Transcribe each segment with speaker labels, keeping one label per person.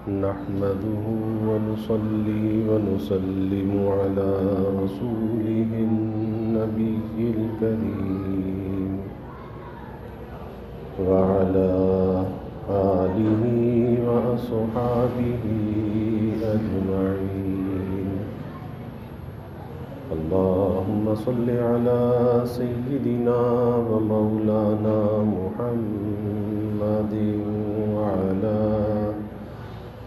Speaker 1: نحمده ونصلي ونسلم على رسوله النبي الكريم وعلى آله وأصحابه أجمعين. اللهم صل على سيدنا ومولانا محمد وعلى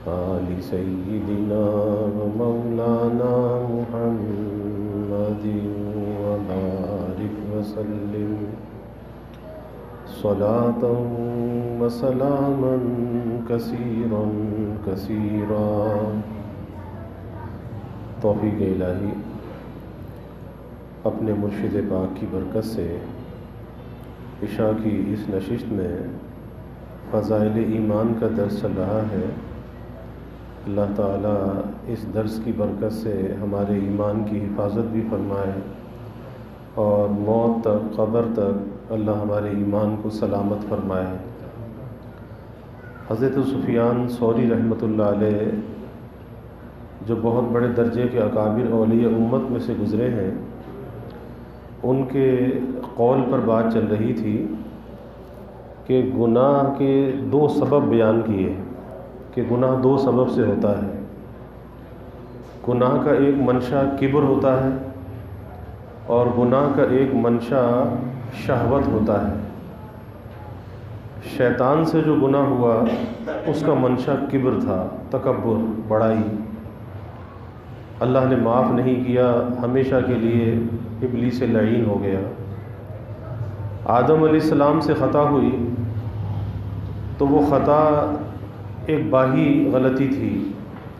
Speaker 1: آل سيدنا ومولانا محمد وبارك وسلم صلاة وسلاما كثيرا كثيرا. توفیق الہی اپنے مرشد پاک کی برکت سے عشاء کی اس نشست میں فضائل ایمان کا درس چل رہا ہے. اللہ تعالیٰ اس درس کی برکت سے ہمارے ایمان کی حفاظت بھی فرمائے اور موت تک قبر تک اللہ ہمارے ایمان کو سلامت فرمائے. حضرت سفیان ثوری رحمۃ اللہ علیہ جو بہت بڑے درجے کے اکابر اولیاء امت میں سے گزرے ہیں، ان کے قول پر بات چل رہی تھی کہ گناہ کے دو سبب بیان کیے کہ گناہ دو سبب سے ہوتا ہے. گناہ کا ایک منشا کبر ہوتا ہے اور گناہ کا ایک منشا شہوت ہوتا ہے. شیطان سے جو گناہ ہوا اس کا منشا کبر تھا، تکبر، بڑائی. اللہ نے معاف نہیں کیا، ہمیشہ کے لیے ابلیس لعین ہو گیا. آدم علیہ السلام سے خطا ہوئی تو وہ خطا ایک باہی غلطی تھی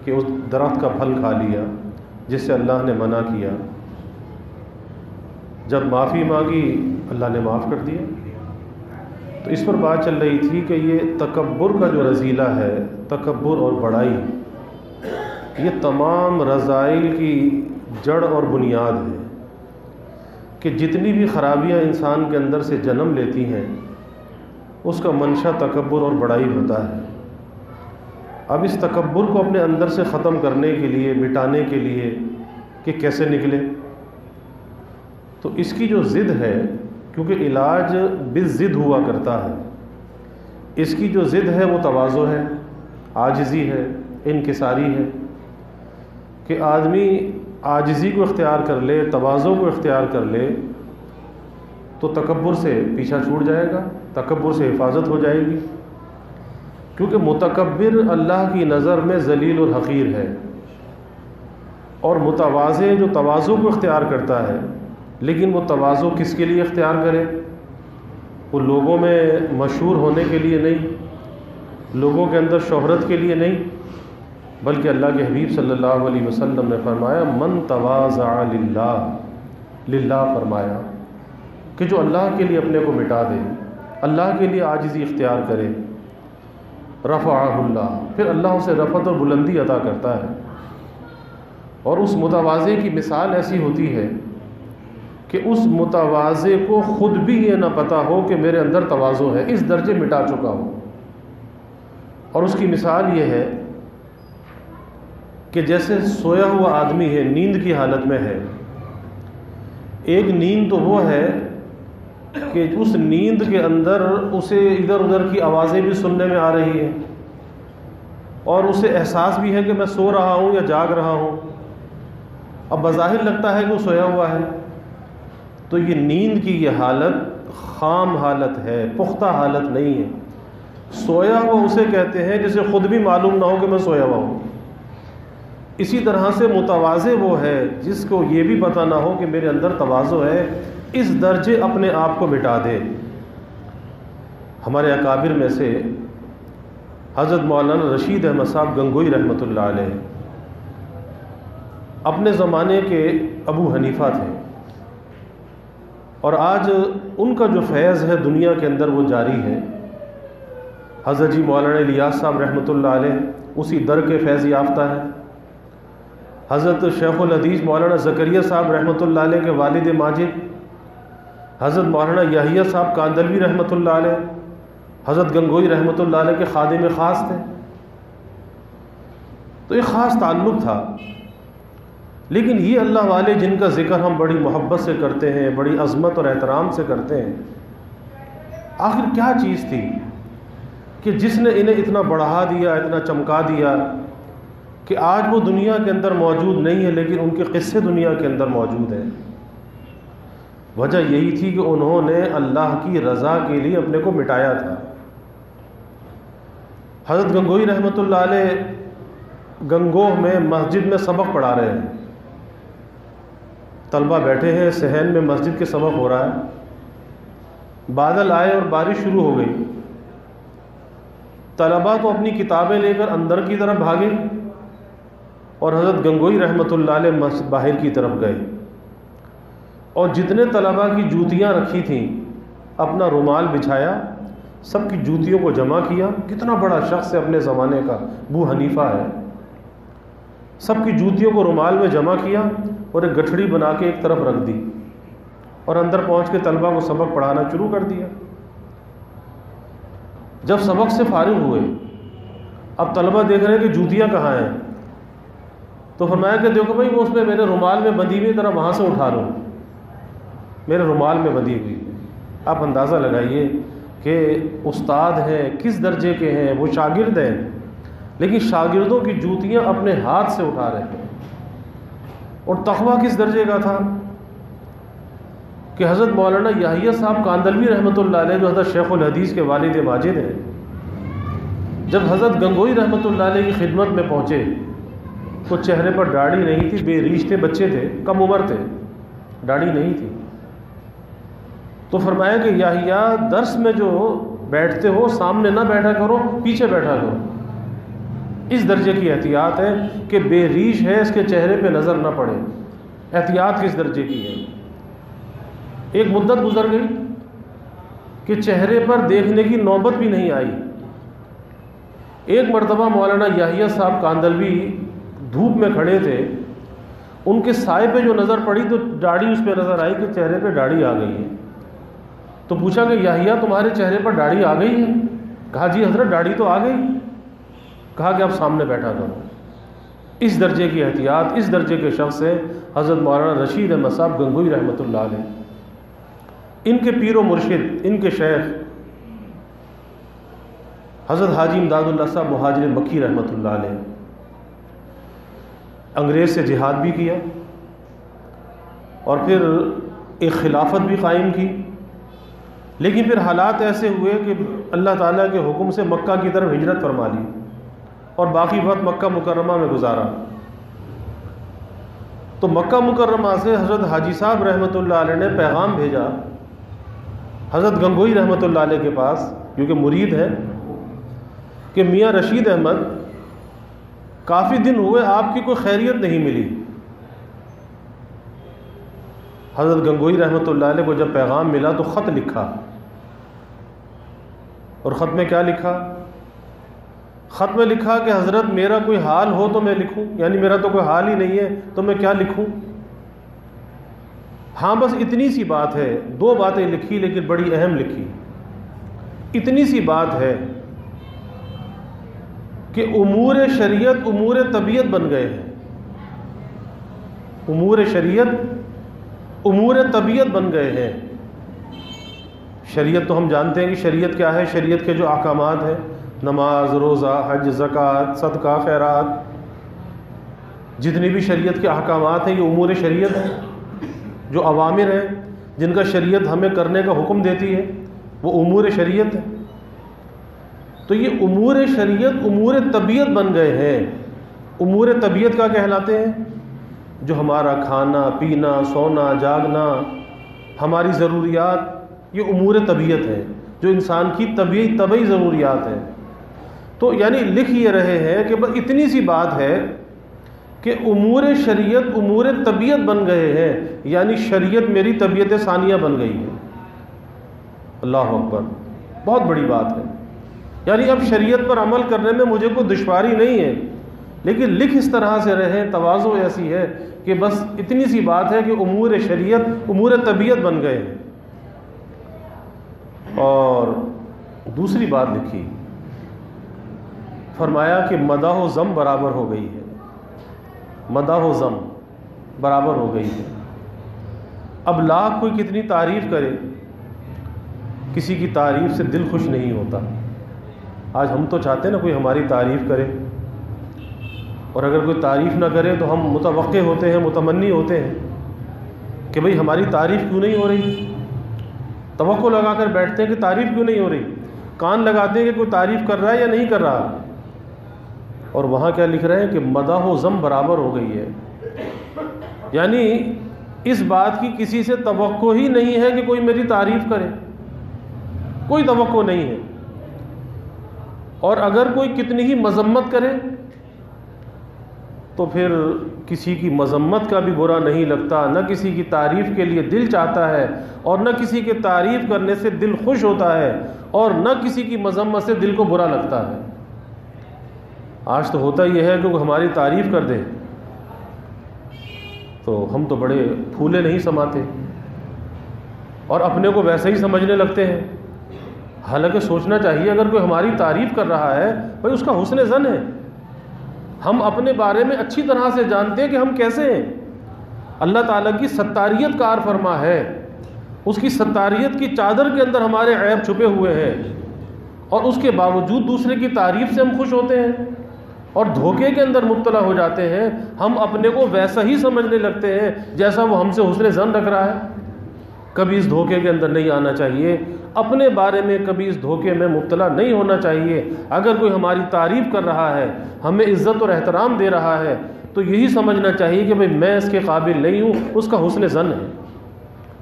Speaker 1: کہ اس درخت کا پھل کھا لیا جس سے اللہ نے منع کیا. جب معافی مانگی اللہ نے معاف کر دیا. تو اس پر بات چل رہی تھی کہ یہ تکبر کا جو رذیلہ ہے، تکبر اور بڑائی، یہ تمام رذائل کی جڑ اور بنیاد ہے کہ جتنی بھی خرابیاں انسان کے اندر سے جنم لیتی ہیں اس کا منشا تکبر اور بڑائی ہوتا ہے. اب اس تکبر کو اپنے اندر سے ختم کرنے کے لیے، مٹانے کے لیے کہ کیسے نکلے، تو اس کی جو ضد ہے، کیونکہ علاج بالضد ہوا کرتا ہے، اس کی جو ضد ہے وہ تواضع ہے، عاجزی ہے، انکساری ہے. کہ آدمی عاجزی کو اختیار کر لے، تواضع کو اختیار کر لے تو تکبر سے پیچھا چھوٹ جائے گا، تکبر سے حفاظت ہو جائے گی. کیونکہ متکبر اللہ کی نظر میں ذلیل اور حقیر ہے، اور متواضع جو تواضع کو اختیار کرتا ہے، لیکن وہ تواضع کس کے لیے اختیار کرے؟ وہ لوگوں میں مشہور ہونے کے لیے نہیں، لوگوں کے اندر شہرت کے لیے نہیں، بلکہ اللہ کے حبیب صلی اللہ علیہ وسلم نے فرمایا من تواضع للہ فرمایا کہ جو اللہ کے لیے اپنے کو مٹا دے، اللہ کے لیے عاجزی اختیار کرے، رفعہ اللہ، پھر اللہ اسے رفعت اور بلندی عطا کرتا ہے. اور اس متواضع کی مثال ایسی ہوتی ہے کہ اس متواضع کو خود بھی یہ نہ پتہ ہو کہ میرے اندر تواضع ہے، اس درجے مٹا چکا ہو. اور اس کی مثال یہ ہے کہ جیسے سویا ہوا آدمی ہے، نیند کی حالت میں ہے. ایک نیند تو وہ ہے کہ اس نیند کے اندر اسے ادھر ادھر کی آوازیں بھی سننے میں آ رہی ہیں اور اسے احساس بھی ہے کہ میں سو رہا ہوں یا جاگ رہا ہوں. اب بظاہر لگتا ہے کہ وہ سویا ہوا ہے. تو یہ نیند کی یہ حالت خام حالت ہے، پختہ حالت نہیں ہے. سویا ہوا اسے کہتے ہیں جسے خود بھی معلوم نہ ہو کہ میں سویا ہوا ہوں. اسی طرح سے متواضع وہ ہے جس کو یہ بھی پتہ نہ ہو کہ میرے اندر تواضع ہے، اس درجے اپنے آپ کو مٹا دے. ہمارے اکابر میں سے حضرت مولانا رشید احمد صاحب گنگوئی رحمۃ اللہ علیہ اپنے زمانے کے ابو حنیفہ تھے، اور آج ان کا جو فیض ہے دنیا کے اندر وہ جاری ہے. حضرت جی مولانا الیاس صاحب رحمۃ اللہ علیہ اسی در کے فیض یافتہ ہے. حضرت شیخ الحدیث مولانا زکریا صاحب رحمۃ اللہ علیہ کے والد ماجد، حضرت مولانا یحییٰ صاحب کاندلوی رحمۃ اللہ علیہ حضرت گنگوئی رحمۃ اللہ علیہ کے خادم خاص تھے. تو ایک خاص تعلق تھا. لیکن یہ اللہ والے جن کا ذکر ہم بڑی محبت سے کرتے ہیں، بڑی عظمت اور احترام سے کرتے ہیں، آخر کیا چیز تھی کہ جس نے انہیں اتنا بڑھا دیا، اتنا چمکا دیا کہ آج وہ دنیا کے اندر موجود نہیں ہے لیکن ان کے قصے دنیا کے اندر موجود ہیں؟ وجہ یہی تھی کہ انہوں نے اللہ کی رضا کے لیے اپنے کو مٹایا تھا. حضرت گنگوئی رحمۃ اللہ علیہ گنگوہ میں مسجد میں سبق پڑھا رہے ہیں. طلبہ بیٹھے ہیں، صحن میں مسجد کے سبق ہو رہا ہے. بادل آئے اور بارش شروع ہو گئی. طلبہ تو اپنی کتابیں لے کر اندر کی طرف بھاگے اور حضرت گنگوئی رحمۃ اللہ علیہ مسجد باہر کی طرف گئے، اور جتنے طلبہ کی جوتیاں رکھی تھیں اپنا رومال بچھایا، سب کی جوتیوں کو جمع کیا. کتنا بڑا شخص ہے اپنے زمانے کا، ابو حنیفہ ہے. سب کی جوتیوں کو رومال میں جمع کیا اور ایک گٹھڑی بنا کے ایک طرف رکھ دی، اور اندر پہنچ کے طلبہ کو سبق پڑھانا شروع کر دیا. جب سبق سے فارغ ہوئے، اب طلبہ دیکھ رہے ہیں کہ جوتیاں کہاں ہیں، تو فرمایا کہ دیکھو بھائی وہ اس میں میرے رومال میں بندھی ہوئی، ذرا وہاں سے اٹھا لو، میرے رومال میں بندھی ہوئی. آپ اندازہ لگائیے کہ استاد ہیں، کس درجے کے ہیں، وہ شاگرد ہیں، لیکن شاگردوں کی جوتیاں اپنے ہاتھ سے اٹھا رہے ہیں. اور تقویٰ کس درجے کا تھا کہ حضرت مولانا یحییٰ صاحب کاندلوی رحمۃ اللہ علیہ، جو حضرت شیخ الحدیث کے والد ماجد ہیں، جب حضرت گنگوئی رحمۃ اللہ علیہ کی خدمت میں پہنچے تو چہرے پر داڑھی نہیں تھی، بے ریش تھے، بچے تھے، کم عمر تھے، داڑھی نہیں تھی. تو فرمایا کہ یحییٰ درس میں جو بیٹھتے ہو سامنے نہ بیٹھا کرو، پیچھے بیٹھا کرو. اس درجے کی احتیاط ہے کہ بے ریش ہے، اس کے چہرے پہ نظر نہ پڑے. احتیاط کس درجے کی ہے. ایک مدت گزر گئی کہ چہرے پر دیکھنے کی نوبت بھی نہیں آئی. ایک مرتبہ مولانا یحییٰ صاحب کاندلوی دھوپ میں کھڑے تھے، ان کے سائے پہ جو نظر پڑی تو داڑھی اس پہ نظر آئی کہ چہرے پہ داڑھی آ گئی ہے. تو پوچھا کہ یحییٰ تمہارے چہرے پر داڑھی آ گئی ہے؟ کہا جی حضرت داڑھی تو آ گئی. کہا کہ آپ سامنے بیٹھا کرو. اس درجے کی احتیاط، اس درجے کے شخص ہے حضرت مولانا رشید احمد صاحب گنگوئی رحمۃ اللہ علیہ. ان کے پیر و مرشد، ان کے شیخ حضرت حاجی امداد اللہ صاحب مہاجر مکی رحمۃ اللہ علیہ، انگریز سے جہاد بھی کیا اور پھر ایک خلافت بھی قائم کی. لیکن پھر حالات ایسے ہوئے کہ اللہ تعالیٰ کے حکم سے مکہ کی طرف ہجرت فرما لی اور باقی وقت مکہ مکرمہ میں گزارا. تو مکہ مکرمہ سے حضرت حاجی صاحب رحمۃ اللہ علیہ نے پیغام بھیجا حضرت گنگوئی رحمۃ اللہ علیہ کے پاس، کیونکہ مرید ہے، کہ میاں رشید احمد کافی دن ہوئے آپ کی کوئی خیریت نہیں ملی. حضرت گنگوئی رحمۃ اللہ علیہ کو جب پیغام ملا تو خط لکھا، اور خط میں کیا لکھا؟ خط میں لکھا کہ حضرت میرا کوئی حال ہو تو میں لکھوں، یعنی میرا تو کوئی حال ہی نہیں ہے تو میں کیا لکھوں. ہاں بس اتنی سی بات ہے. 2 باتیں لکھی لیکن بڑی اہم لکھی. اتنی سی بات ہے کہ امور شریعت امور طبیعت بن گئے ہیں. امور شریعت امور طبیعت بن گئے ہیں. شریعت تو ہم جانتے ہیں کہ شریعت کیا ہے. شریعت کے جو احکامات ہیں، نماز، روزہ، حج، زکوٰۃ، صدقہ، خیرات، جتنی بھی شریعت کے احکامات ہیں یہ امور شریعت ہیں. جو اوامر ہیں جن کا شریعت ہمیں کرنے کا حکم دیتی ہے وہ امور شریعت ہے. تو یہ امور شریعت امور طبیعت بن گئے ہیں. امور طبیعت کا کہلاتے ہیں جو ہمارا کھانا پینا، سونا، جاگنا، ہماری ضروریات، یہ امور طبیعت ہے جو انسان کی طبعی ضروریات ہیں. تو یعنی لکھ یہ رہے ہیں کہ بس اتنی سی بات ہے کہ امور شریعت امور طبیعت بن گئے ہیں، یعنی شریعت میری طبیعت ثانیہ بن گئی ہے. اللہ اکبر، بہت بڑی بات ہے. یعنی اب شریعت پر عمل کرنے میں مجھے کوئی دشواری نہیں ہے، لیکن لکھ اس طرح سے رہے، تواضع ایسی ہے کہ بس اتنی سی بات ہے کہ امور شریعت امور طبیعت بن گئے ہیں. اور دوسری بات لکھی فرمایا کہ مدح و ذم برابر ہو گئی ہے، مدح و ذم برابر ہو گئی ہے۔ اب لاکھ کوئی کتنی تعریف کرے، کسی کی تعریف سے دل خوش نہیں ہوتا۔ آج ہم تو چاہتے ہیں نا کوئی ہماری تعریف کرے، اور اگر کوئی تعریف نہ کرے تو ہم متوقع ہوتے ہیں، متمنی ہوتے ہیں کہ بھئی ہماری تعریف کیوں نہیں ہو رہی۔ توقع لگا کر بیٹھتے ہیں کہ تعریف کیوں نہیں ہو رہی، کان لگاتے ہیں کہ کوئی تعریف کر رہا ہے یا نہیں کر رہا، اور وہاں کیا لکھ رہے ہیں کہ مدح و ذم برابر ہو گئی ہے۔ یعنی اس بات کی کسی سے توقع ہی نہیں ہے کہ کوئی میری تعریف کرے، کوئی توقع نہیں ہے۔ اور اگر کوئی کتنی ہی مذمت کرے تو پھر کسی کی مذمت کا بھی برا نہیں لگتا، نہ کسی کی تعریف کے لیے دل چاہتا ہے، اور نہ کسی کے تعریف کرنے سے دل خوش ہوتا ہے، اور نہ کسی کی مذمت سے دل کو برا لگتا ہے۔ آج تو ہوتا یہ ہے کہ وہ ہماری تعریف کر دے تو ہم تو بڑے پھولے نہیں سماتے اور اپنے کو ویسے ہی سمجھنے لگتے ہیں، حالانکہ سوچنا چاہیے اگر کوئی ہماری تعریف کر رہا ہے بھئی اس کا حسن ظن ہے، ہم اپنے بارے میں اچھی طرح سے جانتے ہیں کہ ہم کیسے ہیں۔ اللہ تعالیٰ کی ستاریت کار فرما ہے، اس کی ستاریت کی چادر کے اندر ہمارے عیب چھپے ہوئے ہیں، اور اس کے باوجود دوسرے کی تعریف سے ہم خوش ہوتے ہیں اور دھوکے کے اندر مبتلا ہو جاتے ہیں۔ ہم اپنے کو ویسا ہی سمجھنے لگتے ہیں جیسا وہ ہم سے حسن ظن رکھ رہا ہے۔ کبھی اس دھوکے کے اندر نہیں آنا چاہیے، اپنے بارے میں کبھی اس دھوکے میں مبتلا نہیں ہونا چاہیے۔ اگر کوئی ہماری تعریف کر رہا ہے، ہمیں عزت اور احترام دے رہا ہے، تو یہی سمجھنا چاہیے کہ بھئی میں اس کے قابل نہیں ہوں، اس کا حسن ظن ہے،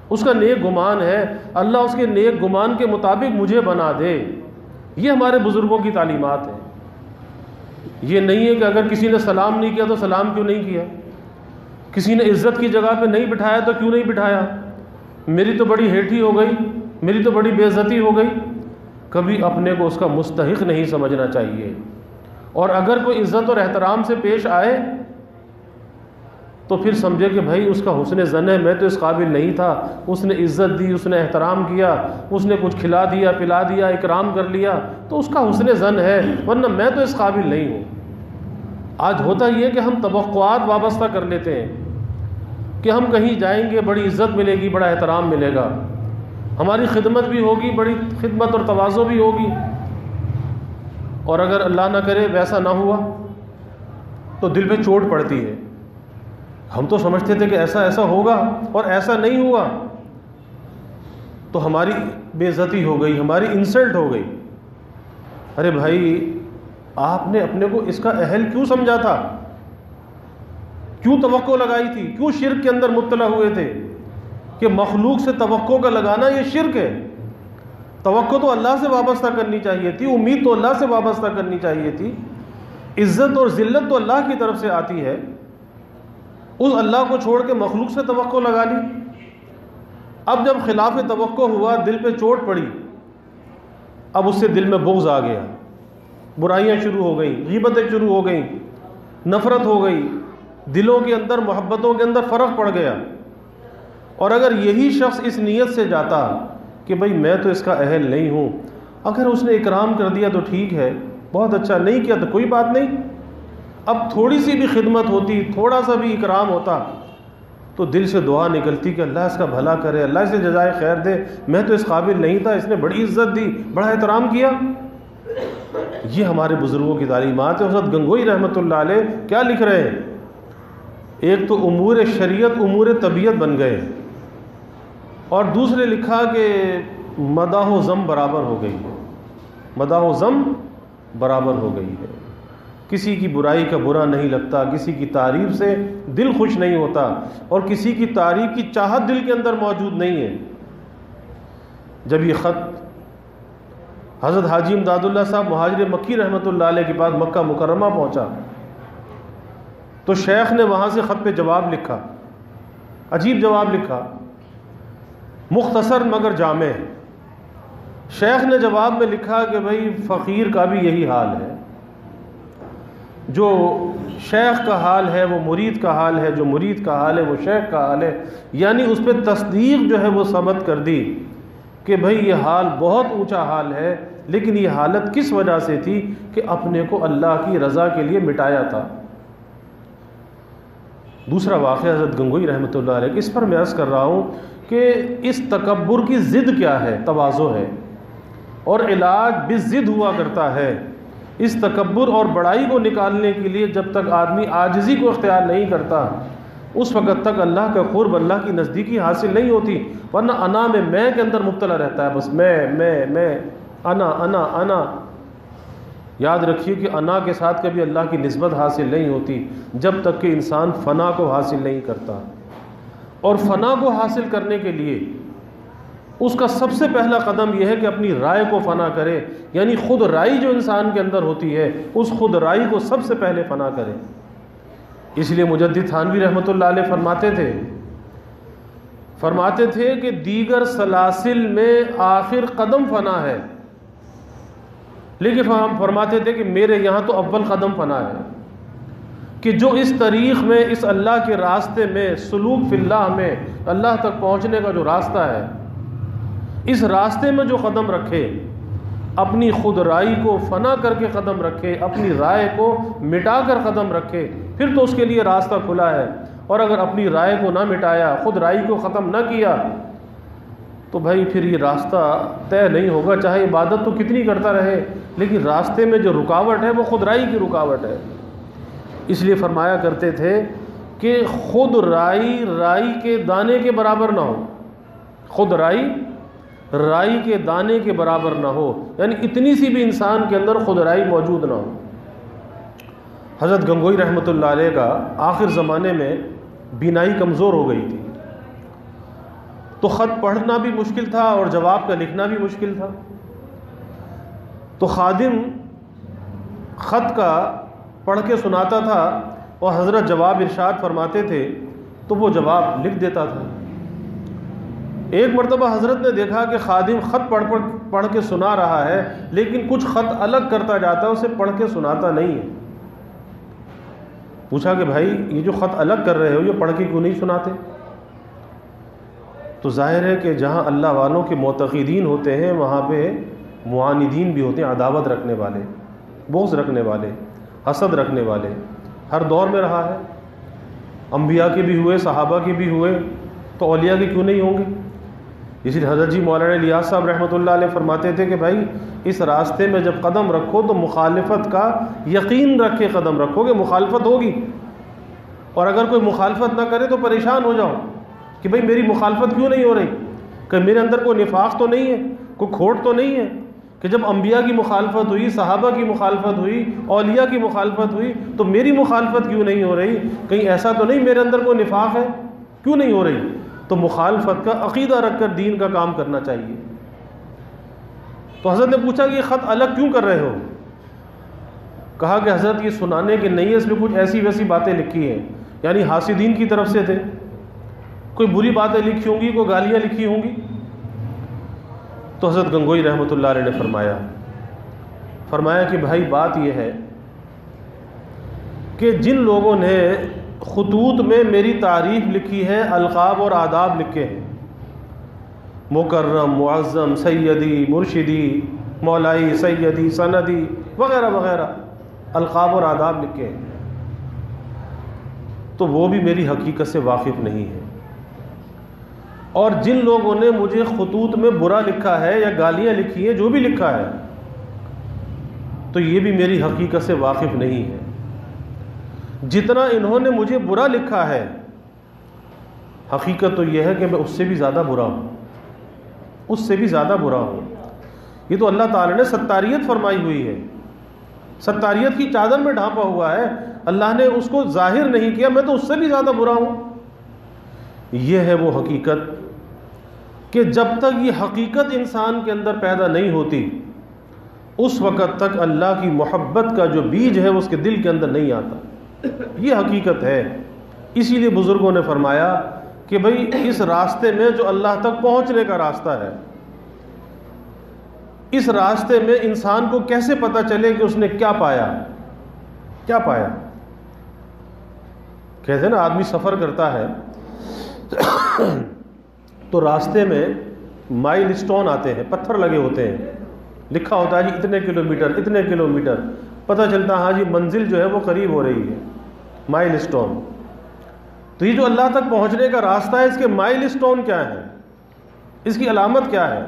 Speaker 1: اس کا نیک گمان ہے، اللہ اس کے نیک گمان کے مطابق مجھے بنا دے۔ یہ ہمارے بزرگوں کی تعلیمات ہیں۔ یہ نہیں ہے کہ اگر کسی نے سلام نہیں کیا تو سلام کیوں نہیں کیا، کسی نے عزت کی جگہ پہ نہیں بٹھایا تو کیوں نہیں بٹھایا، میری تو بڑی ہیٹھی ہو گئی، میری تو بڑی بے عزتی ہو گئی۔ کبھی اپنے کو اس کا مستحق نہیں سمجھنا چاہیے، اور اگر کوئی عزت اور احترام سے پیش آئے تو پھر سمجھے کہ بھائی اس کا حسن ظن ہے، میں تو اس قابل نہیں تھا، اس نے عزت دی، اس نے احترام کیا، اس نے کچھ کھلا دیا پلا دیا، اکرام کر لیا، تو اس کا حسن ظن ہے، ورنہ میں تو اس قابل نہیں ہوں۔ آج ہوتا یہ کہ ہم توقعات وابستہ کر لیتے ہیں کہ ہم کہیں جائیں گے بڑی عزت ملے گی، بڑا احترام ملے گا، ہماری خدمت بھی ہوگی، بڑی خدمت اور تواضع بھی ہوگی، اور اگر اللہ نہ کرے ویسا نہ ہوا تو دل پہ چوٹ پڑتی ہے۔ ہم تو سمجھتے تھے کہ ایسا ایسا ہوگا اور ایسا نہیں ہوا تو ہماری بے عزتی ہو گئی، ہماری انسلٹ ہو گئی۔ ارے بھائی، آپ نے اپنے کو اس کا اہل کیوں سمجھا تھا؟ کیوں توقع لگائی تھی؟ کیوں شرک کے اندر مبتلا ہوئے تھے کہ مخلوق سے توقع کا لگانا یہ شرک ہے؟ توقع تو اللہ سے وابستہ کرنی چاہیے تھی، امید تو اللہ سے وابستہ کرنی چاہیے تھی، عزت اور ذلت تو اللہ کی طرف سے آتی ہے۔ اس اللہ کو چھوڑ کے مخلوق سے توقع لگا لی۔ اب جب خلاف توقع ہوا، دل پہ چوٹ پڑی، اب اس سے دل میں بغض آ گیا، برائیاں شروع ہو گئیں، غیبتیں شروع ہو گئیں، نفرت ہو گئی، دلوں کے اندر محبتوں کے اندر فرق پڑ گیا۔ اور اگر یہی شخص اس نیت سے جاتا کہ بھئی میں تو اس کا اہل نہیں ہوں، اگر اس نے اکرام کر دیا تو ٹھیک ہے، بہت اچھا، نہیں کیا تو کوئی بات نہیں، اب تھوڑی سی بھی خدمت ہوتی، تھوڑا سا بھی اکرام ہوتا تو دل سے دعا نکلتی کہ اللہ اس کا بھلا کرے، اللہ اسے جزائے خیر دے، میں تو اس قابل نہیں تھا، اس نے بڑی عزت دی، بڑا احترام کیا۔ یہ ہمارے بزرگوں کی تعلیمات ہے۔ حضرت گنگوئی رحمۃ اللہ علیہ کیا لکھ رہے ہیں؟ ایک تو امور شریعت امور طبیعت بن گئے، اور دوسرے لکھا کہ مدح و ذم برابر ہو گئی ہے، مدح و ذم برابر ہو گئی ہے۔ کسی کی برائی کا برا نہیں لگتا، کسی کی تعریف سے دل خوش نہیں ہوتا، اور کسی کی تعریف کی چاہت دل کے اندر موجود نہیں ہے۔ جب یہ خط حضرت حاجی امداد اللہ صاحب مہاجر مکی رحمۃ اللہ علیہ کے پاس مکہ مکرمہ پہنچا تو شیخ نے وہاں سے خط پہ جواب لکھا، عجیب جواب لکھا، مختصر مگر جامع۔ شیخ نے جواب میں لکھا کہ بھئی فقیر کا بھی یہی حال ہے، جو شیخ کا حال ہے وہ مرید کا حال ہے، جو مرید کا حال ہے وہ شیخ کا حال ہے۔ یعنی اس پہ تصدیق جو ہے وہ ثبت کر دی کہ بھئی یہ حال بہت اونچا حال ہے، لیکن یہ حالت کس وجہ سے تھی کہ اپنے کو اللہ کی رضا کے لیے مٹایا تھا۔ دوسرا واقعہ حضرت گنگوئی رحمۃ اللہ علیہ، اس پر میں عرض کر رہا ہوں کہ اس تکبر کی ضد کیا ہے؟ تواضع ہے، اور علاج بالضد ہوا کرتا ہے۔ اس تکبر اور بڑائی کو نکالنے کے لیے جب تک آدمی عاجزی کو اختیار نہیں کرتا اس وقت تک اللہ کا قرب، اللہ کی نزدیکی حاصل نہیں ہوتی، ورنہ انا میں کے اندر مبتلا رہتا ہے، بس میں انا۔ یاد رکھیے کہ انا کے ساتھ کبھی اللہ کی نسبت حاصل نہیں ہوتی جب تک کہ انسان فنا کو حاصل نہیں کرتا، اور فنا کو حاصل کرنے کے لیے اس کا سب سے پہلا قدم یہ ہے کہ اپنی رائے کو فنا کرے، یعنی خود رائی جو انسان کے اندر ہوتی ہے اس خود رائی کو سب سے پہلے فنا کرے۔ اس لیے مجدد تھانوی رحمۃ اللہ علیہ فرماتے تھے کہ دیگر سلاسل میں آخر قدم فنا ہے، لیکن فرماتے تھے کہ میرے یہاں تو اول قدم فنا ہے، کہ جو اس طریق میں، اس اللہ کے راستے میں، سلوک فی اللہ میں اللہ تک پہنچنے کا جو راستہ ہے، اس راستے میں جو قدم رکھے، اپنی خود رائی کو فنا کر کے قدم رکھے، اپنی رائے کو مٹا کر قدم رکھے، پھر تو اس کے لیے راستہ کھلا ہے۔ اور اگر اپنی رائے کو نہ مٹایا، خود رائی کو ختم نہ کیا، تو بھائی پھر یہ راستہ طے نہیں ہوگا، چاہے عبادت تو کتنی کرتا رہے، لیکن راستے میں جو رکاوٹ ہے وہ خود رائی کی رکاوٹ ہے۔ اس لیے فرمایا کرتے تھے کہ خود رائی کے دانے کے برابر نہ ہو، خود رائی کے دانے کے برابر نہ ہو، یعنی اتنی سی بھی انسان کے اندر خود رائی موجود نہ ہو۔ حضرت گنگوئی رحمۃ اللہ علیہ کا آخر زمانے میں بینائی کمزور ہو گئی تھی، تو خط پڑھنا بھی مشکل تھا اور جواب کا لکھنا بھی مشکل تھا، تو خادم خط کا پڑھ کے سناتا تھا اور حضرت جواب ارشاد فرماتے تھے تو وہ جواب لکھ دیتا تھا۔ ایک مرتبہ حضرت نے دیکھا کہ خادم خط پڑھ کے سنا رہا ہے، لیکن کچھ خط الگ کرتا جاتا ہے، اسے پڑھ کے سناتا نہیں ہے۔ پوچھا کہ بھائی یہ جو خط الگ کر رہے ہو یہ پڑھ کے کیوں نہیں سناتے؟ تو ظاہر ہے کہ جہاں اللہ والوں کے معتقدین ہوتے ہیں وہاں پہ معاندین بھی ہوتے ہیں، عداوت رکھنے والے، بغض رکھنے والے، حسد رکھنے والے، ہر دور میں رہا ہے۔ انبیاء کے بھی ہوئے، صحابہ کے بھی ہوئے، تو اولیاء کے کیوں نہیں ہوں گے؟ اسی لیے حضرت جی مولانا الیاس صاحب رحمۃ اللہ علیہ فرماتے تھے کہ بھائی اس راستے میں جب قدم رکھو تو مخالفت کا یقین رکھ کے قدم رکھو کہ مخالفت ہوگی، اور اگر کوئی مخالفت نہ کرے تو پریشان ہو جاؤ کہ بھئی میری مخالفت کیوں نہیں ہو رہی، کہ میرے اندر کوئی نفاق تو نہیں ہے، کوئی کھوٹ تو نہیں ہے، کہ جب انبیاء کی مخالفت ہوئی، صحابہ کی مخالفت ہوئی، اولیاء کی مخالفت ہوئی، تو میری مخالفت کیوں نہیں ہو رہی؟ کہیں ایسا تو نہیں میرے اندر کوئی نفاق ہے، کیوں نہیں ہو رہی؟ تو مخالفت کا عقیدہ رکھ کر دین کا کام کرنا چاہیے۔ تو حضرت نے پوچھا کہ یہ خط الگ کیوں کر رہے ہو؟ کہا کہ حضرت یہ سنانے کے نہیں ہے، اس میں کچھ ایسی ویسی باتیں لکھی ہیں، یعنی حاسدین کی طرف سے تھے، کوئی بری باتیں لکھی ہوں گی، کوئی گالیاں لکھی ہوں گی۔ تو حضرت گنگوئی رحمۃ اللہ علیہ نے فرمایا کہ بھائی بات یہ ہے کہ جن لوگوں نے خطوط میں میری تعریف لکھی ہے، القاب اور آداب لکھے ہیں، مکرم، معظم، سیدی، مرشدی، مولائی، سیدی، سندی وغیرہ وغیرہ القاب اور آداب لکھے ہیں، تو وہ بھی میری حقیقت سے واقف نہیں ہے۔ اور جن لوگوں نے مجھے خطوط میں برا لکھا ہے یا گالیاں لکھی ہیں، جو بھی لکھا ہے، تو یہ بھی میری حقیقت سے واقف نہیں ہے۔ جتنا انہوں نے مجھے برا لکھا ہے، حقیقت تو یہ ہے کہ میں اس سے بھی زیادہ برا ہوں، اس سے بھی زیادہ برا ہوں۔ یہ تو اللہ تعالی نے ستاریت فرمائی ہوئی ہے، ستاریت کی چادر میں ڈھانپا ہوا ہے، اللہ نے اس کو ظاہر نہیں کیا، میں تو اس سے بھی زیادہ برا ہوں۔ یہ ہے وہ حقیقت کہ جب تک یہ حقیقت انسان کے اندر پیدا نہیں ہوتی اس وقت تک اللہ کی محبت کا جو بیج ہے وہ اس کے دل کے اندر نہیں آتا۔ یہ حقیقت ہے۔ اسی لیے بزرگوں نے فرمایا کہ بھئی اس راستے میں جو اللہ تک پہنچنے کا راستہ ہے، اس راستے میں انسان کو کیسے پتہ چلے کہ اس نے کیا پایا، کیا پایا؟ کہتے ہیں نا آدمی سفر کرتا ہے تو راستے میں مائل سٹون آتے ہیں، پتھر لگے ہوتے ہیں، لکھا ہوتا ہے جی اتنے کلومیٹر، پتہ چلتا ہاں جی منزل جو ہے وہ قریب ہو رہی ہے، مائل سٹون۔ تو یہ جو اللہ تک پہنچنے کا راستہ ہے، اس کے مائل سٹون کیا ہے، اس کی علامت کیا ہے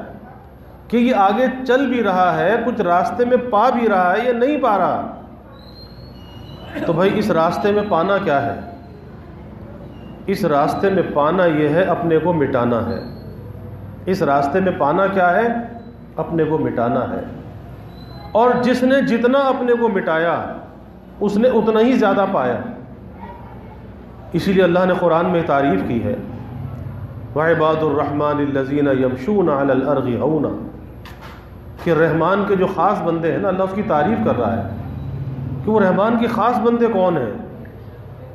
Speaker 1: کہ یہ آگے چل بھی رہا ہے، کچھ راستے میں پا بھی رہا ہے یا نہیں پا رہا۔ تو بھائی اس راستے میں پانا کیا ہے؟ اس راستے میں پانا یہ ہے اپنے کو مٹانا ہے۔ اس راستے میں پانا کیا ہے؟ اپنے کو مٹانا ہے۔ اور جس نے جتنا اپنے کو مٹایا اس نے اتنا ہی زیادہ پایا۔ اسی لیے اللہ نے قرآن میں تعریف کی ہے، وَعِبَادُ الرَّحْمَنِ الَّذِينَ يَمْشُونَ عَلَى الْأَرْضِ هَوْنًا، کہ رحمان کے جو خاص بندے ہیں نا، اللہ اس کی تعریف کر رہا ہے کہ وہ رحمان کے خاص بندے کون ہیں؟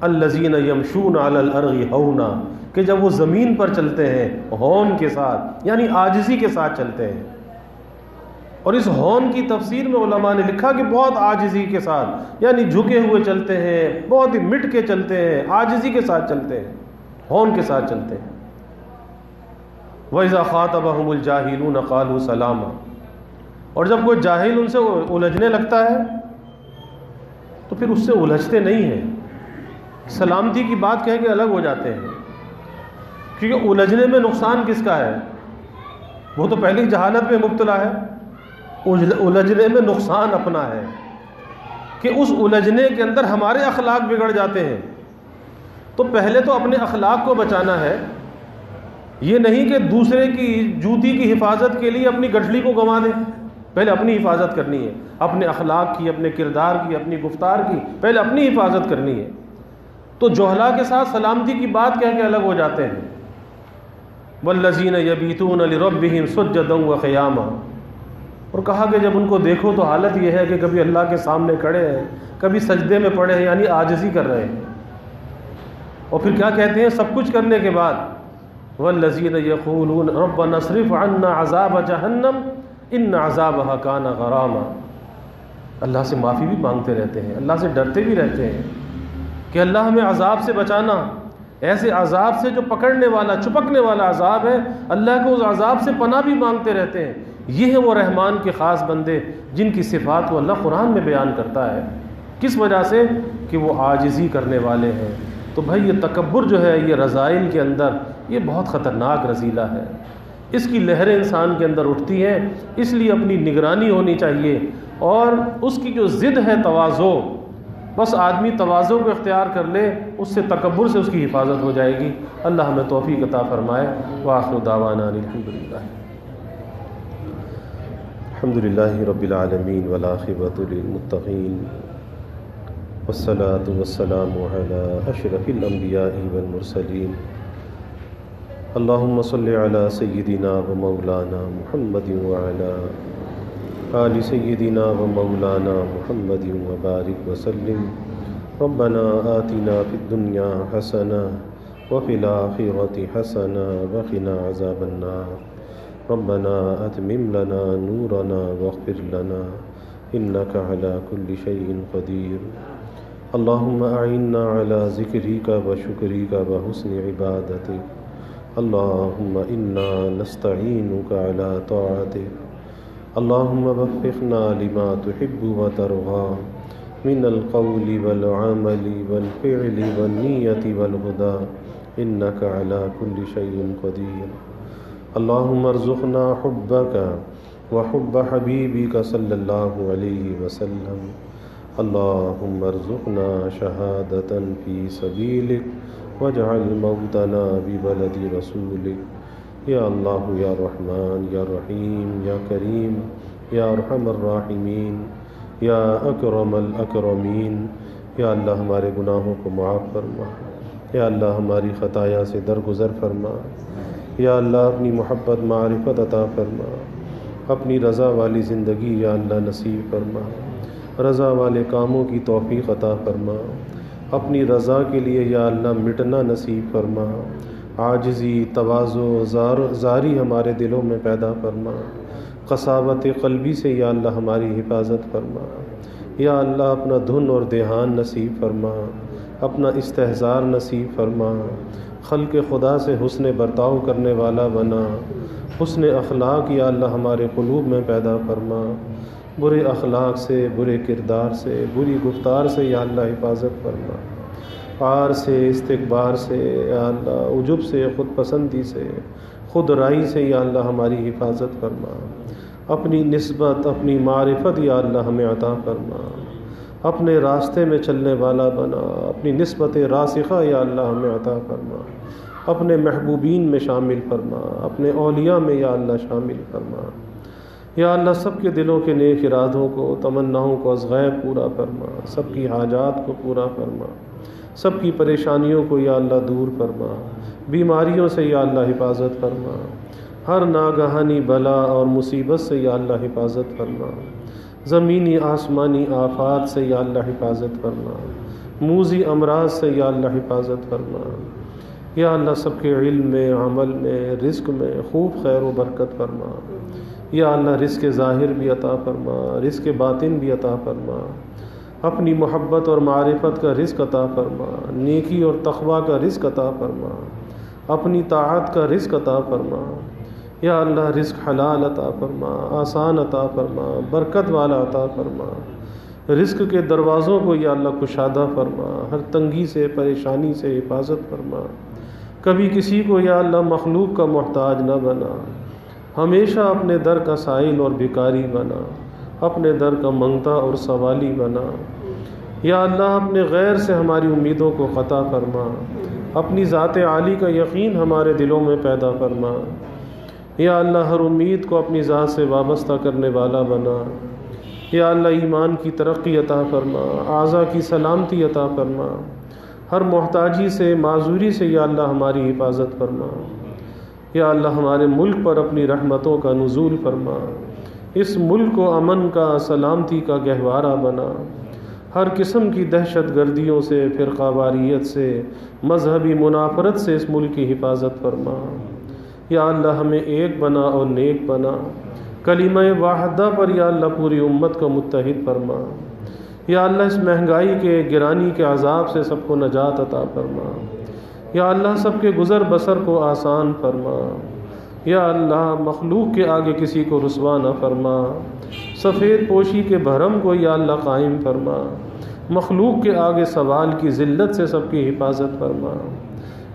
Speaker 1: الَّذِينَ يَمْشُونَ عَلَى الْأَرْضِ هَوْنًا، کہ جب وہ زمین پر چلتے ہیں ہون کے ساتھ، یعنی عاجزی کے ساتھ چلتے ہیں۔ اور اس ہون کی تفسیر میں علماء نے لکھا کہ بہت عاجزی کے ساتھ، یعنی جھکے ہوئے چلتے ہیں، بہت ہی مٹ کے چلتے ہیں، عاجزی کے ساتھ چلتے ہیں، ہون کے ساتھ چلتے ہیں۔ وَإِذَا خَاطَبَهُمُ الْجَاهِلُونَ قَالُوا سَلَامًا، اور جب کوئی جاہل ان سے الجھنے لگتا ہے تو پھر اس سے الجھتے نہیں ہیں، سلامتی کی بات کہہ کے الگ ہو جاتے ہیں، کیونکہ الجھنے میں نقصان کس کا ہے؟ وہ تو پہلی جہالت میں مبتلا ہے، الجھنے میں نقصان اپنا ہے کہ اس الجھنے کے اندر ہمارے اخلاق بگڑ جاتے ہیں۔ تو پہلے تو اپنے اخلاق کو بچانا ہے، یہ نہیں کہ دوسرے کی جوتی کی حفاظت کے لیے اپنی گٹھلی کو گنوا دیں، پہلے اپنی حفاظت کرنی ہے، اپنے اخلاق کی، اپنے کردار کی، اپنی گفتار کی، پہلے اپنی حفاظت کرنی ہے۔ تو جوہلا کے ساتھ سلامتی کی بات کہہ کے الگ ہو جاتے ہیں۔ وَالَّذِينَ يَبِيتُونَ لِرَبِّهِمْ سُجَّدًا وَقِيَامًا، اور کہا کہ جب ان کو دیکھو تو حالت یہ ہے کہ کبھی اللہ کے سامنے کھڑے ہیں، کبھی سجدے میں پڑے ہیں، یعنی عاجزی کر رہے ہیں۔ اور پھر کیا کہتے ہیں سب کچھ کرنے کے بعد؟ وَالَّذِينَ يَقُولُونَ رَبَّنَا اصْرِفْ عَنَّا عَذَابَ جَهَنَّمَ إِنَّ عَذَابَهَا كَانَ غَرَامًا، اللہ سے معافی بھی مانگتے رہتے ہیں، اللہ سے ڈرتے بھی رہتے ہیں کہ اللہ ہمیں عذاب سے بچانا، ایسے عذاب سے جو پکڑنے والا، چپکنے والا عذاب ہے، اللہ کو اس عذاب سے پناہ بھی مانگتے رہتے ہیں۔ یہ ہے وہ رحمان کے خاص بندے جن کی صفات کو اللہ قرآن میں بیان کرتا ہے۔ کس وجہ سے؟ کہ وہ عاجزی کرنے والے ہیں۔ تو بھائی یہ تکبر جو ہے یہ رذائل کے اندر یہ بہت خطرناک رذیلہ ہے، اس کی لہریں انسان کے اندر اٹھتی ہیں، اس لیے اپنی نگرانی ہونی چاہیے۔ اور اس کی جو ضد ہے تواضع، بس آدمی تواضع کو اختیار کر لے، اس سے تکبر سے اس کی حفاظت ہو جائے گی۔ اللہ ہمیں توفیق عطا فرمائے۔ وآخر دعوانا الحمدللہ رب العالمین والعاقبۃ للمتقین والصلاة والسلام علی اشرف الانبیاء والمرسلین۔ اللہم صل علی سیدنا و مولانا محمد وعلی آل سیدنا و مولانا محمد وبارک وسلم۔ ربنا آتنا فی الدنیا حسنہ وفی الآخرۃ حسنہ وقنا عذاب النار۔ ربنا اتمم لنا نورنا واغفر لنا انک علی کل شیء قدیر۔ اللہم اعنا علی ذکرک و شکرک و حسن عبادتک۔ اللہم انا نستعینک علی طاعتک۔ اللہم وفقنا لما تحب و ترضی من القول والعمل والفعل والنیت والغدا انک علی کل شیء قدیر۔ اللہم ارزقنا حبک وحب حبیبک صلی اللہ علیہ وسلم۔ اللہم ارزقنا شہادۃ فی سبیلک واجعل موتنا ببلد رسولک۔ یا اللہ یا رحمان یا رحیم یا کریم یا ارحم الراحمین یا اکرم الاکرمین۔ یا اللہ ہمارے گناہوں کو معاف فرما، یا اللہ ہماری خطایا سے درگزر فرما، یا اللہ اپنی محبت معرفت عطا فرما، اپنی رضا والی زندگی یا اللہ نصیب فرما، رضا والے کاموں کی توفیق عطا فرما، اپنی رضا کے لیے یا اللہ مٹنا نصیب فرما، عاجزی تواضع زاری ہمارے دلوں میں پیدا فرما، قساوت قلبی سے یا اللہ ہماری حفاظت فرما، یا اللہ اپنا دھن اور دھیان نصیب فرما، اپنا استحضار نصیب فرما، خلق خدا سے حسن برتاؤ کرنے والا بنا، حسن اخلاق یا اللہ ہمارے قلوب میں پیدا فرما، برے اخلاق سے، برے کردار سے، بری گفتار سے یا اللہ حفاظت فرما، عار سے، استکبار سے یا اللہ، عجب سے، خود پسندی سے، خود رائی سے یا اللہ ہماری حفاظت فرما، اپنی نسبت، اپنی معرفت یا اللہ ہمیں عطا فرما، اپنے راستے میں چلنے والا بنا، اپنی نسبت راسخہ یا اللہ ہمیں عطا فرما، اپنے محبوبین میں شامل فرما، اپنے اولیاء میں یا اللہ شامل فرما، یا اللہ سب کے دلوں کے نیک ارادوں کو، تمناؤں کو از غیب پورا فرما، سب کی حاجات کو پورا فرما، سب کی پریشانیوں کو یا اللہ دور فرما، بیماریوں سے یا اللہ حفاظت فرما، ہر ناگہانی بلا اور مصیبت سے یا اللہ حفاظت فرما، زمینی آسمانی آفات سے یا اللہ حفاظت فرما، موذی امراض سے یا اللہ حفاظت فرما، یا اللہ سب کے علم میں، عمل میں، رزق میں خوب خیر و برکت فرما، یا اللہ رزق ظاہر بھی عطا فرما، رزق باطن بھی عطا فرما، اپنی محبت اور معرفت کا رزق عطا فرما، نیکی اور تقوی کا رزق عطا فرما، اپنی طاعت کا رزق عطا فرما، یا اللہ رزق حلال عطا فرما، آسان عطا فرما، برکت والا عطا فرما، رزق کے دروازوں کو یا اللہ کشادہ فرما، ہر تنگی سے، پریشانی سے حفاظت فرما، کبھی کسی کو یا اللہ مخلوق کا محتاج نہ بنا، ہمیشہ اپنے در کا سائل اور بھکاری بنا، اپنے در کا منگتا اور سوالی بنا، یا اللہ اپنے غیر سے ہماری امیدوں کو قطع فرما، اپنی ذات عالی کا یقین ہمارے دلوں میں پیدا فرما، یا اللہ ہر امید کو اپنی ذات سے وابستہ کرنے والا بنا، یا اللہ ایمان کی ترقی عطا فرما، اعضاء کی سلامتی عطا فرما، ہر محتاجی سے، معذوری سے یا اللہ ہماری حفاظت فرما، یا اللہ ہمارے ملک پر اپنی رحمتوں کا نزول فرما، اس ملک کو امن کا، سلامتی کا گہوارہ بنا، ہر قسم کی دہشت گردیوں سے، فرقہ واریت سے، مذہبی منافرت سے اس ملک کی حفاظت فرما، یا اللہ ہمیں ایک بنا اور نیک بنا، کلمہ واحدہ پر یا اللہ پوری امت کو متحد فرما، یا اللہ اس مہنگائی کے، گرانی کے عذاب سے سب کو نجات عطا فرما، یا اللہ سب کے گزر بسر کو آسان فرما، یا اللہ مخلوق کے آگے کسی کو رسوا نہ فرما، سفید پوشی کے بھرم کو یا اللہ قائم فرما، مخلوق کے آگے سوال کی ذلت سے سب کی حفاظت فرما،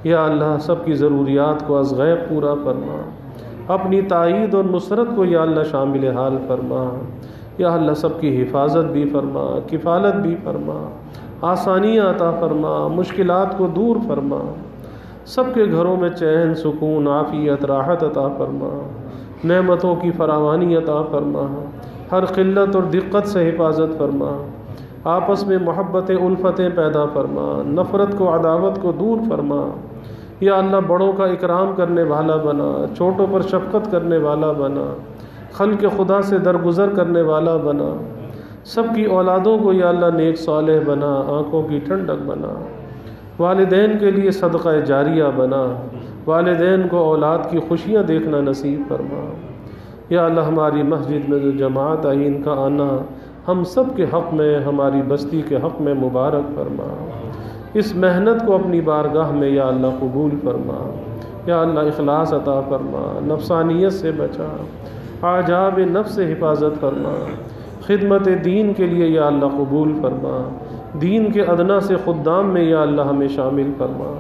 Speaker 1: یا اللہ سب کی ضروریات کو از غیب پورا فرما، اپنی تائید اور نصرت کو یا اللہ شامل حال فرما، یا اللہ سب کی حفاظت بھی فرما، کفالت بھی فرما، آسانیاں عطا فرما، مشکلات کو دور فرما، سب کے گھروں میں چین، سکون، عافیت، راحت عطا فرما، نعمتوں کی فراوانی عطا فرما، ہر قلت اور دقت سے حفاظت فرما، آپس میں محبت الفتیں پیدا فرما، نفرت کو، عداوت کو دور فرما، یا اللہ بڑوں کا اکرام کرنے والا بنا، چھوٹوں پر شفقت کرنے والا بنا، خلق خدا سے درگزر کرنے والا بنا، سب کی اولادوں کو یا اللہ نیک صالح بنا، آنکھوں کی ٹھنڈک بنا، والدین کے لیے صدقہ جاریہ بنا، والدین کو اولاد کی خوشیاں دیکھنا نصیب فرما، یا اللہ ہماری مسجد میں جو جماعت آئی ان کا آنا ہم سب کے حق میں، ہماری بستی کے حق میں مبارک فرما، اس محنت کو اپنی بارگاہ میں یا اللہ قبول فرما، یا اللہ اخلاص عطا فرما، نفسانیت سے بچا، اعجاب نفس سے حفاظت فرما، خدمت دین کے لیے یا اللہ قبول فرما، دین کے ادنا سے خدام میں یا اللہ ہمیں شامل فرما،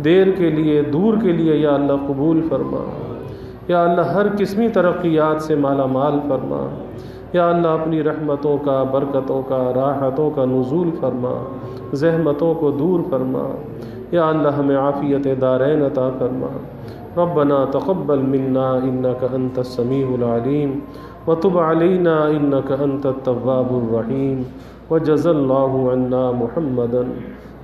Speaker 1: دیر کے لیے، دور کے لیے یا اللہ قبول فرما، یا اللہ ہر قسمی ترقیات سے مالا مال فرما، یا اللہ اپنی رحمتوں کا، برکتوں کا، راحتوں کا نزول فرما، زحمتوں کو دور فرما، یا اللہ ہمیں عافیت دارین عطا فرما، ربنا تقبل منا انک انت السمیع العلیم وتب علینا انک انت التواب الرحیم وجزا اللہ عنا محمدا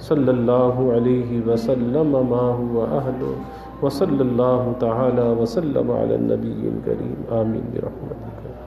Speaker 1: صلی اللہ علیہ وسلم ما هو اہلہ وصلی اللہ تعالی وسلم علی النبی الکریم آمین برحمتک۔